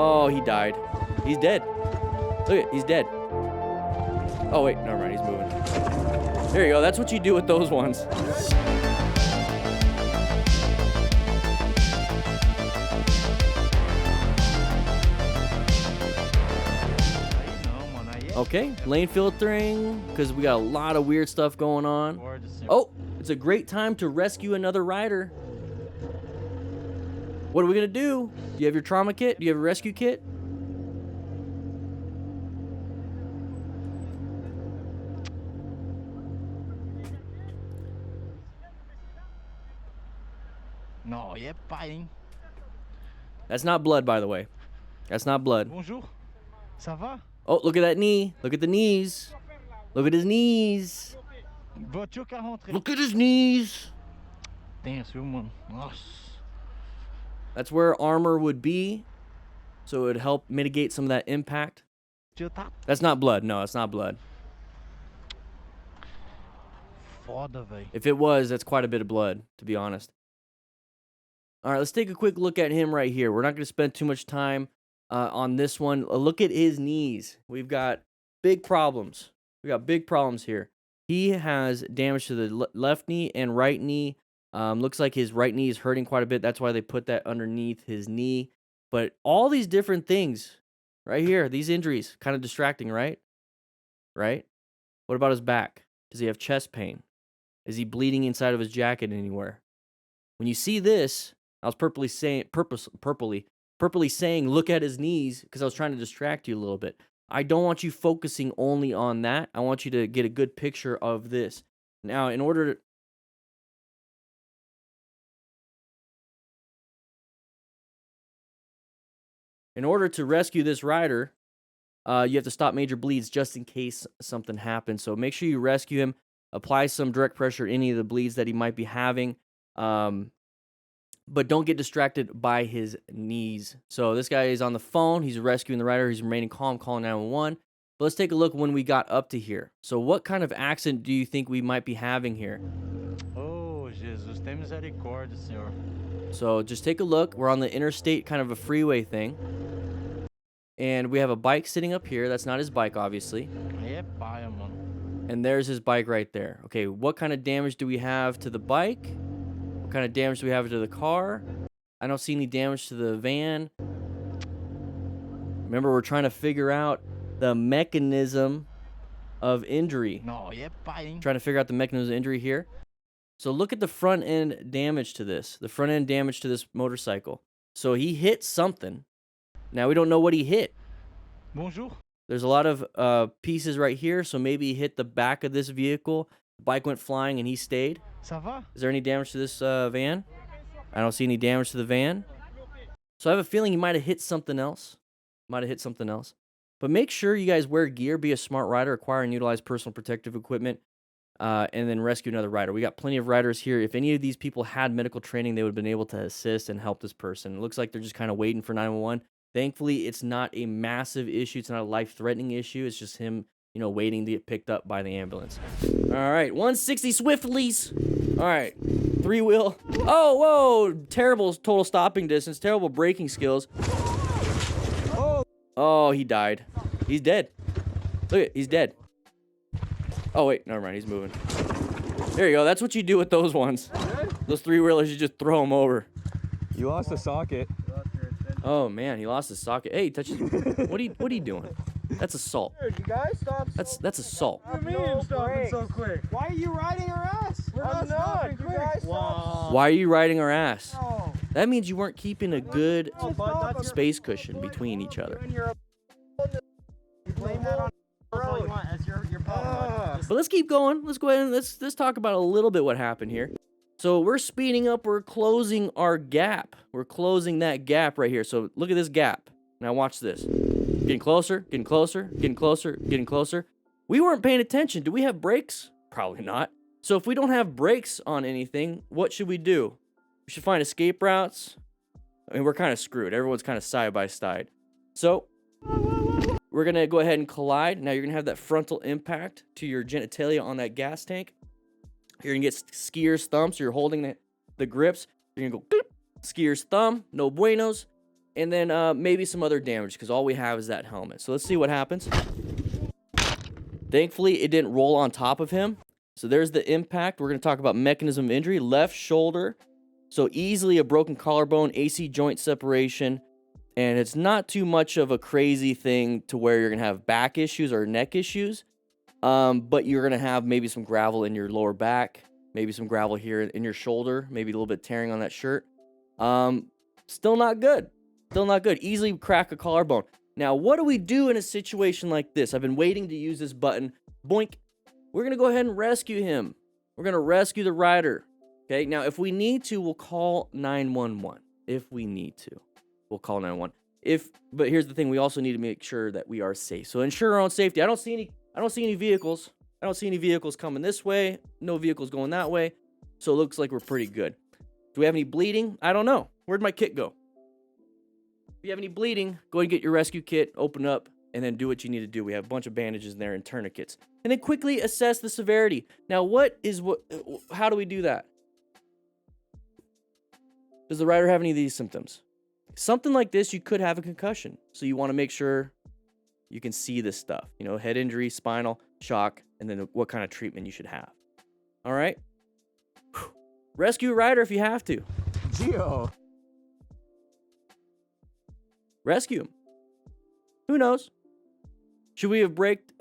Oh, he died. He's dead. Look at, he's dead. Oh wait, never mind, he's moving. There you go, that's what you do with those ones. Okay, lane filtering, because we got a lot of weird stuff going on. Oh, it's a great time to rescue another rider. What are we gonna do? Do you have your trauma kit? Do you have a rescue kit? No, il est pas, hein. That's not blood, by the way. That's not blood. Bonjour. Ça va? Oh, look at that knee. Look at the knees. Look at his knees. Voiture qu'a rentré. Look at his knees. Damn, mano. Nossa. That's where armor would be, so it would help mitigate some of that impact. That's not blood. No, it's not blood. Foda, véi. If it was, that's quite a bit of blood, to be honest. All right, let's take a quick look at him right here. We're not going to spend too much time on this one. Look at his knees. We've got big problems. We got big problems here. He has damage to the left knee and right knee. Looks like his right knee is hurting quite a bit. That's why they put that underneath his knee. But all these different things right here, these injuries, kind of distracting, right? Right? What about his back? Does he have chest pain? Is he bleeding inside of his jacket anywhere? When you see this, I was purposely saying, look at his knees, because I was trying to distract you a little bit. I don't want you focusing only on that. I want you to get a good picture of this. Now, in order to rescue this rider, you have to stop major bleeds just in case something happens. So make sure you rescue him. Apply some direct pressure to any of the bleeds that he might be having. But don't get distracted by his knees. So this guy is on the phone. He's rescuing the rider. He's remaining calm, calling 911. But let's take a look when we got up to here. So what kind of accident do you think we might be having here? Oh, Jesus, tem misericórdia, Senhor. So just take a look. We're on the interstate, kind of a freeway thing. And we have a bike sitting up here. That's not his bike, obviously. É paia, mano. And there's his bike right there. Okay, what kind of damage do we have to the bike? What kind of damage do we have to the car? I don't see any damage to the van. Remember, we're trying to figure out the mechanism of injury. No, é paia, hein. Trying to figure out the mechanism of injury here. So look at the front end damage to this. The front end damage to this motorcycle. So he hit something. Now we don't know what he hit. Bonjour. There's a lot of pieces right here. So maybe he hit the back of this vehicle. The bike went flying and he stayed. Ça va? Is there any damage to this van? I don't see any damage to the van. So I have a feeling he might have hit something else. But make sure you guys wear gear, be a smart rider, acquire and utilize personal protective equipment, and then rescue another rider. We got plenty of riders here. If any of these people had medical training, they would have been able to assist and help this person. It looks like they're just kind of waiting for 911. Thankfully, it's not a massive issue. It's not a life-threatening issue. It's just him, waiting to get picked up by the ambulance. All right, 160 Swifties. All right, three-wheel. Oh, whoa, terrible total stopping distance, terrible braking skills. Oh, he died. He's dead. Look at, he's dead. Oh, wait, never mind, he's moving. There you go, that's what you do with those ones. Those three-wheelers, you just throw them over. You lost the socket. Oh, man, he lost his socket. Hey, touch his... What are you doing? That's assault. Dude, you guys stop. That's assault. What do you mean you're stopping so quick? Why are you riding our ass? We're not stopping quick. You guys stop. Why are you riding our ass? No. That means you weren't keeping a good space cushion between each other. You blame that on the road. That's your problem. But let's keep going. Let's go ahead and let's talk about a little bit what happened here. So we're speeding up. We're closing our gap. We're closing that gap right here. So look at this gap. Now watch this. Getting closer, getting closer, getting closer, getting closer. We weren't paying attention. Do we have brakes? Probably not. So if we don't have brakes on anything, what should we do? We should find escape routes. I mean, we're kind of screwed. Everyone's kind of side by side. So we're going to go ahead and collide. Now you're going to have that frontal impact to your genitalia on that gas tank. You're going to get skier's thumb. So you're holding the grips. You're going to go skier's thumb. No buenos. And then maybe some other damage, because all we have is that helmet. So let's see what happens. Thankfully, it didn't roll on top of him. So there's the impact. We're going to talk about mechanism of injury. Left shoulder. So easily a broken collarbone, AC joint separation. And it's not too much of a crazy thing to where you're going to have back issues or neck issues. But you're going to have maybe some gravel in your lower back. Maybe some gravel here in your shoulder. Maybe a little bit tearing on that shirt. Still not good. Still not good. Easily crack a collarbone. Now, what do we do in a situation like this? I've been waiting to use this button. Boink. We're going to go ahead and rescue him. We're going to rescue the rider. Okay, now if we need to, we'll call 911. If we need to, we'll call 911. But here's the thing, we also need to make sure that we are safe. So ensure our own safety. I don't see any vehicles. I don't see any vehicles coming this way. No vehicles going that way. So it looks like we're pretty good. Do we have any bleeding? I don't know. Where'd my kit go? If you have any bleeding, go and get your rescue kit, open up, and then do what you need to do. We have a bunch of bandages in there and tourniquets. And then quickly assess the severity. Now, how do we do that? Does the rider have any of these symptoms? Something like this, you could have a concussion. So you want to make sure you can see this stuff. You know, head injury, spinal, shock, and then what kind of treatment you should have. All right? Whew. Rescue a rider if you have to. Geo. Rescue him. Who knows? Should we have bracketed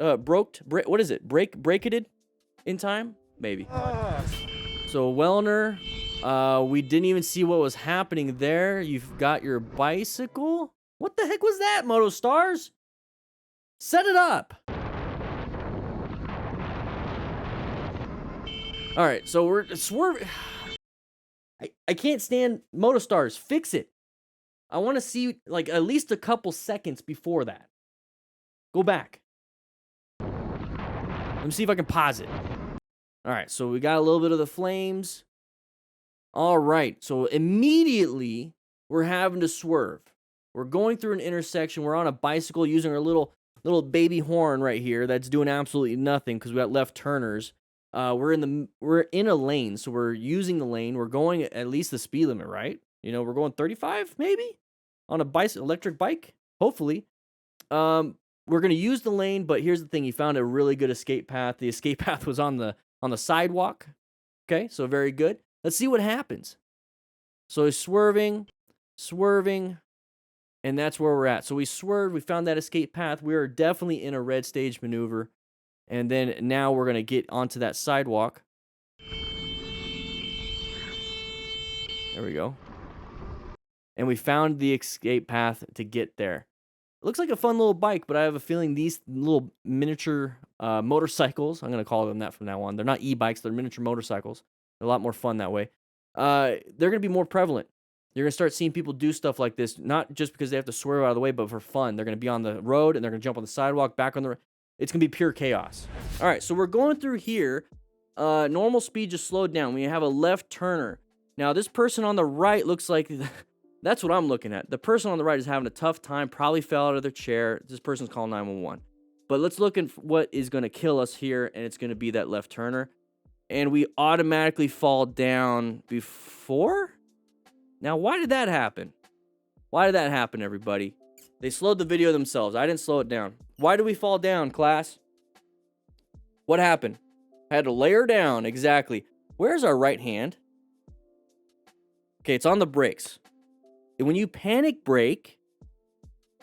in time? Maybe. So Wellner, we didn't even see what was happening there. You've got your bicycle. What the heck was that, Moto Stars? Set it up. All right, so we're swerving. I can't stand Moto Stars. Fix it. I want to see like at least a couple seconds before that. Go back. Let me see if I can pause it. All right, so we got a little bit of the flames. All right, so immediately we're having to swerve. We're going through an intersection. We're on a bicycle using our little baby horn right here that's doing absolutely nothing because we got left turners. We're in a lane, so we're using the lane. We're going at least the speed limit, right? You know, we're going 35 maybe on a electric bike, hopefully. We're going to use the lane, but here's the thing. He found a really good escape path. The escape path was on the sidewalk. Okay, so very good. Let's see what happens. So he's swerving, and that's where we're at. So we swerved. We found that escape path. We are definitely in a red stage maneuver. And then now we're going to get onto that sidewalk. There we go. And we found the escape path to get there. It looks like a fun little bike, but I have a feeling these little miniature motorcycles, I'm going to call them that from now on. They're not e-bikes, they're miniature motorcycles. They're a lot more fun that way. They're going to be more prevalent. You're going to start seeing people do stuff like this, not just because they have to swerve out of the way, but for fun. They're going to be on the road, and they're going to jump on the sidewalk, back on the road. It's going to be pure chaos. All right, so we're going through here. Normal speed just slowed down. We have a left turner. Now, this person on the right looks like... That's what I'm looking at. The person on the right is having a tough time, probably fell out of their chair. This person's calling 911. But let's look at what is going to kill us here, and it's going to be that left turner. And we automatically fall down before? Now, why did that happen? Why did that happen, everybody? They slowed the video themselves. I didn't slow it down. Why did we fall down, class? What happened? I had to lay her down, exactly. Where's our right hand? Okay, it's on the brakes. And when you panic brake,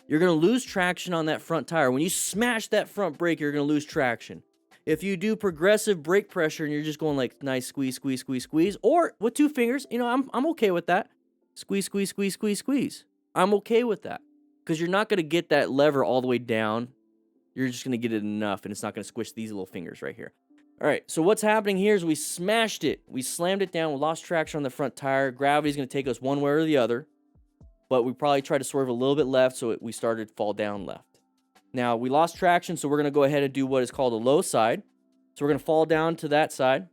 you're going to lose traction on that front tire. When you smash that front brake, you're going to lose traction. If you do progressive brake pressure and you're just going like nice squeeze, squeeze, squeeze, squeeze, or with 2 fingers, you know, I'm okay with that. Squeeze, squeeze, squeeze, squeeze, squeeze. I'm okay with that because you're not going to get that lever all the way down. You're just going to get it enough, and it's not going to squish these little fingers right here. All right, so what's happening here is we smashed it. We slammed it down. We lost traction on the front tire. Gravity's going to take us one way or the other. But we probably tried to swerve a little bit left, so we started to fall down left. Now, we lost traction, so we're going to go ahead and do what is called a low side. So we're going to fall down to that side.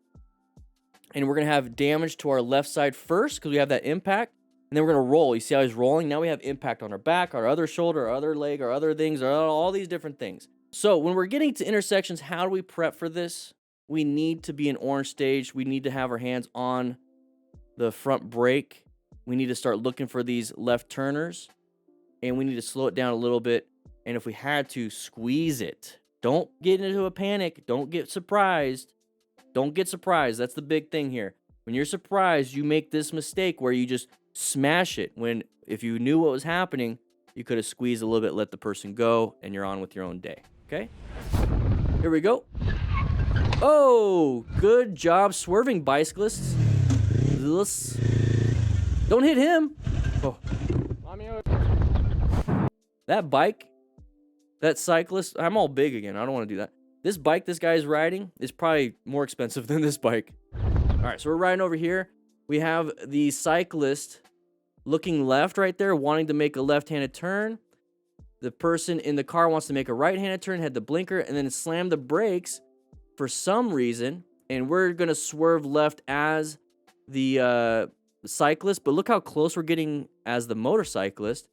And we're going to have damage to our left side first, because we have that impact. And then we're going to roll. You see how he's rolling? Now we have impact on our back, our other shoulder, our other leg, our other things, all these different things. So when we're getting to intersections, how do we prep for this? We need to be in orange stage. We need to have our hands on the front brake. We need to start looking for these left turners. and we need to slow it down a little bit. And if we had to, squeeze it. Don't get into a panic. Don't get surprised. Don't get surprised. That's the big thing here. When you're surprised, you make this mistake where you just smash it. When if you knew what was happening, you could have squeezed a little bit, let the person go, and you're on with your own day. Okay? Here we go. Oh, good job swerving, bicyclists. Don't hit him. Oh. That bike, that cyclist, I'm all big again. I don't want to do that. This bike this guy's riding is probably more expensive than this bike. All right, so we're riding over here. We have the cyclist looking left right there, wanting to make a left-handed turn. The person in the car wants to make a right-handed turn, had the blinker, and then slam the brakes for some reason. And we're going to swerve left as the cyclist, but look how close we're getting as the motorcyclist.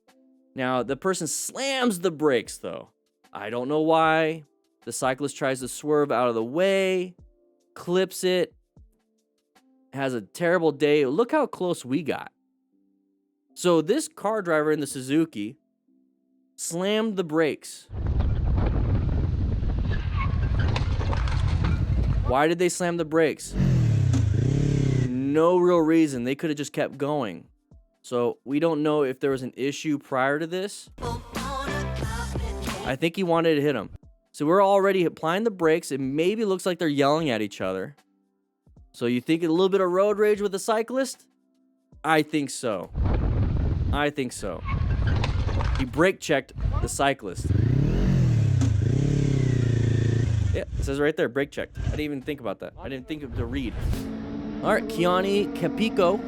Now, the person slams the brakes, though. I don't know why. The cyclist tries to swerve out of the way, clips it, has a terrible day. Look how close we got. So this car driver in the Suzuki slammed the brakes. Why did they slam the brakes? No real reason. They could have just kept going. So we don't know if there was an issue prior to this. I think he wanted to hit him. So we're already applying the brakes. It maybe looks like they're yelling at each other. So you think a little bit of road rage with the cyclist? I think so. I think so. He brake checked the cyclist. Yeah, it says right there, brake checked. I didn't even think about that. I didn't think of the read. All right, Kiani Capico.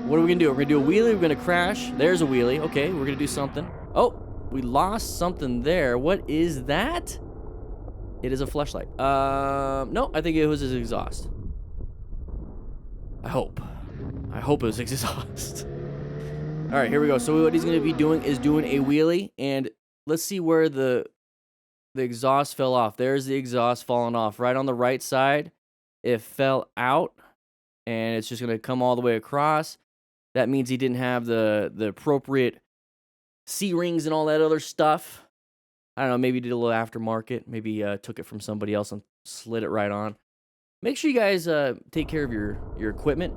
What are we gonna do? We're gonna do a wheelie. We're gonna crash. There's a wheelie. Okay, we're gonna do something. Oh, we lost something there. What is that? It is a flashlight. No, I think it was his exhaust. I hope it was exhaust. All right, here we go. So what he's gonna be doing is doing a wheelie, and let's see where the exhaust fell off. There's the exhaust falling off right on the right side. It fell out, and it's just gonna come all the way across. That means he didn't have the appropriate C-rings and all that other stuff. I don't know, maybe did a little aftermarket. Maybe took it from somebody else and slid it right on. Make sure you guys take care of your equipment.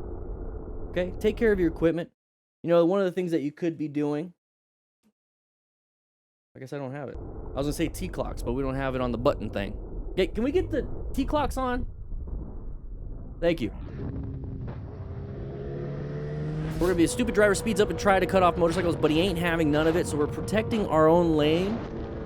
Okay? Take care of your equipment. You know, one of the things that you could be doing... I guess I don't have it. I was going to say T-clocks, but we don't have it on the button thing. Okay, can we get the T-clocks on? Thank you. We're gonna be a stupid driver speeds up and try to cut off motorcycles, but he ain't having none of it, so we're protecting our own lane.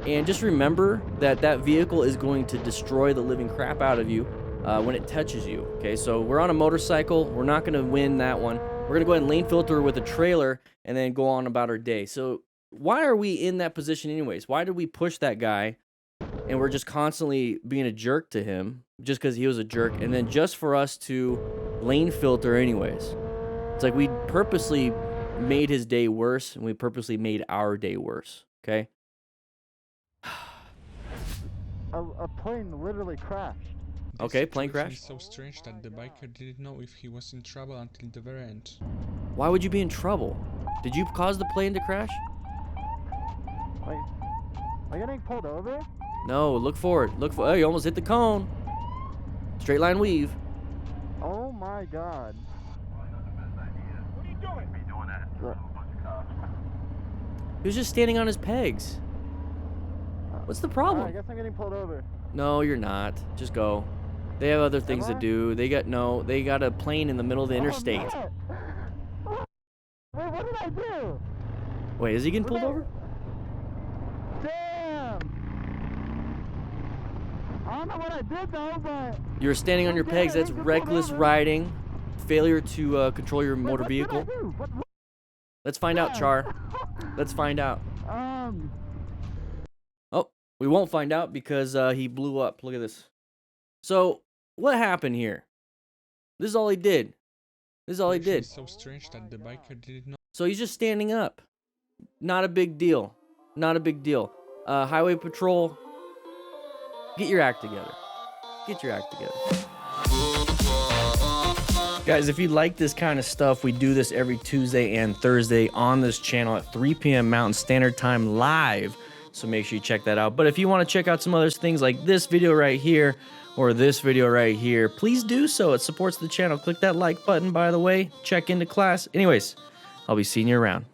And just remember that that vehicle is going to destroy the living crap out of you when it touches you. Okay, so we're on a motorcycle. We're not gonna win that one. We're gonna go ahead and lane filter with a trailer and then go on about our day. So why are we in that position anyways? Why did we push that guy and we're just constantly being a jerk to him just because he was a jerk, and then just for us to lane filter anyways? It's like we purposely made his day worse, and we purposely made our day worse, okay? A plane literally crashed. Okay, plane crash. It's so strange that the biker didn't know if he was in trouble until the very end. Why would you be in trouble? Did you cause the plane to crash? Wait, are you getting pulled over? No, look forward. Look for. Oh, you almost hit the cone. Straight line weave. Oh my god. He was just standing on his pegs. What's the problem? I guess I'm getting pulled over. No, you're not. Just go. They have other things to do. They got a plane in the middle of the interstate. Wait, what did I do? Wait, is he getting pulled over? Damn! I don't know what I did though, but... You were standing on your pegs. That's reckless riding. Failure to control your motor vehicle. Let's find out, Char. Let's find out. Oh, we won't find out because he blew up. Look at this. So, what happened here? This is all he did. This is all he did. It's so strange that the biker didn't know. So he's just standing up. Not a big deal. Not a big deal. Highway Patrol, get your act together. Get your act together. Guys, if you like this kind of stuff, we do this every Tuesday and Thursday on this channel at 3 p.m. Mountain Standard Time live. So make sure you check that out. But if you want to check out some other things like this video right here or this video right here, please do so. It supports the channel. Click that like button, by the way. Check into class. Anyways, I'll be seeing you around.